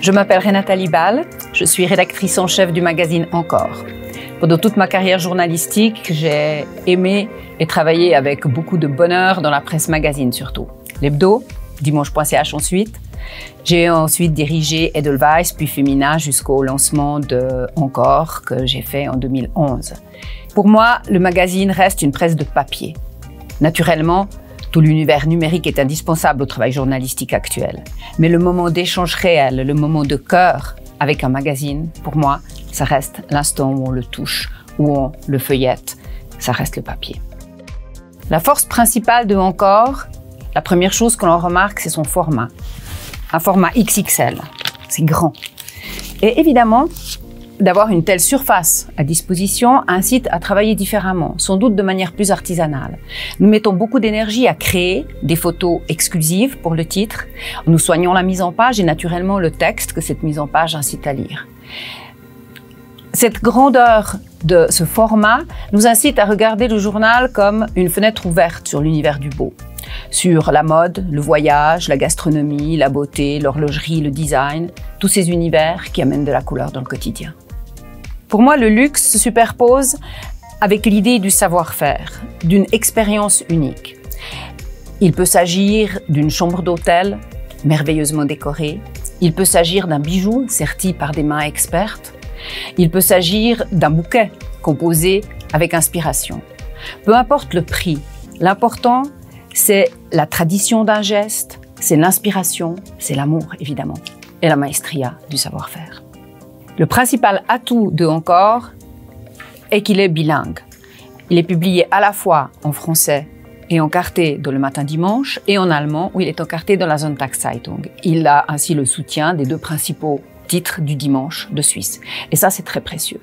Je m'appelle Renata Libal, je suis rédactrice en chef du magazine Encore. Pendant toute ma carrière journalistique, j'ai aimé et travaillé avec beaucoup de bonheur dans la presse magazine surtout. L'Hebdo, Dimanche.ch ensuite. J'ai ensuite dirigé Edelweiss puis Femina jusqu'au lancement de Encore que j'ai fait en 2011. Pour moi, le magazine reste une presse de papier. Naturellement, tout l'univers numérique est indispensable au travail journalistique actuel. Mais le moment d'échange réel, le moment de cœur avec un magazine, pour moi, ça reste l'instant où on le touche, où on le feuillette. Ça reste le papier. La force principale de Encore, la première chose que l'on remarque, c'est son format. Un format XXL, c'est grand. Et évidemment, d'avoir une telle surface à disposition incite à travailler différemment, sans doute de manière plus artisanale. Nous mettons beaucoup d'énergie à créer des photos exclusives pour le titre. Nous soignons la mise en page et naturellement le texte que cette mise en page incite à lire. Cette grandeur de ce format nous incite à regarder le journal comme une fenêtre ouverte sur l'univers du beau. Sur la mode, le voyage, la gastronomie, la beauté, l'horlogerie, le design, tous ces univers qui amènent de la couleur dans le quotidien. Pour moi, le luxe se superpose avec l'idée du savoir-faire, d'une expérience unique. Il peut s'agir d'une chambre d'hôtel merveilleusement décorée. Il peut s'agir d'un bijou serti par des mains expertes. Il peut s'agir d'un bouquet composé avec inspiration. Peu importe le prix, l'important, c'est la tradition d'un geste, c'est l'inspiration, c'est l'amour évidemment, et la maestria du savoir-faire. Le principal atout de Encore est qu'il est bilingue. Il est publié à la fois en français et encarté dans le Matin Dimanche et en allemand où il est encarté dans la Sonntagszeitung. Il a ainsi le soutien des deux principaux titres du dimanche de Suisse. Et ça, c'est très précieux.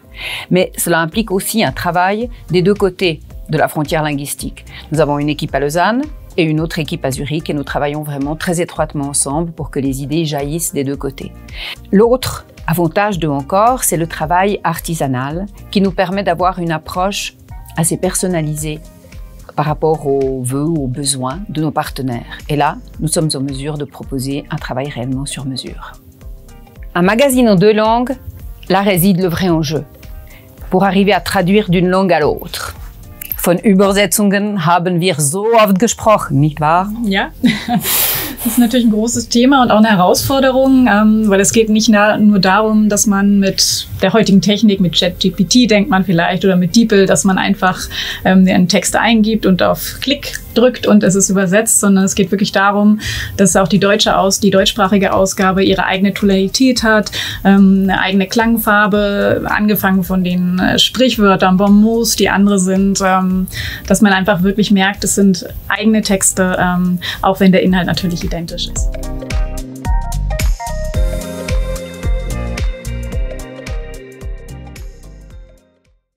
Mais cela implique aussi un travail des deux côtés de la frontière linguistique. Nous avons une équipe à Lausanne et une autre équipe à Zurich et nous travaillons vraiment très étroitement ensemble pour que les idées jaillissent des deux côtés. L'autre avantage de Encore, c'est le travail artisanal qui nous permet d'avoir une approche assez personnalisée par rapport aux vœux ou aux besoins de nos partenaires. Et là, nous sommes en mesure de proposer un travail réellement sur mesure. Un magazine en deux langues, là réside le vrai enjeu, pour arriver à traduire d'une langue à l'autre. Von Übersetzungen haben wir so oft gesprochen, nicht wahr? Ja, das ist natürlich ein großes Thema und auch eine Herausforderung, weil es geht nicht nur darum, dass man mit der heutigen Technik, mit ChatGPT denkt man vielleicht oder mit DeepL, dass man einfach einen Text eingibt und auf Klick drückt und es ist übersetzt, sondern es geht wirklich darum, dass auch die deutschsprachige Ausgabe ihre eigene Tonalität hat, eine eigene Klangfarbe, angefangen von den Sprichwörtern, Bonmots, die andere sind, dass man einfach wirklich merkt, es sind eigene Texte, auch wenn der Inhalt natürlich identisch ist.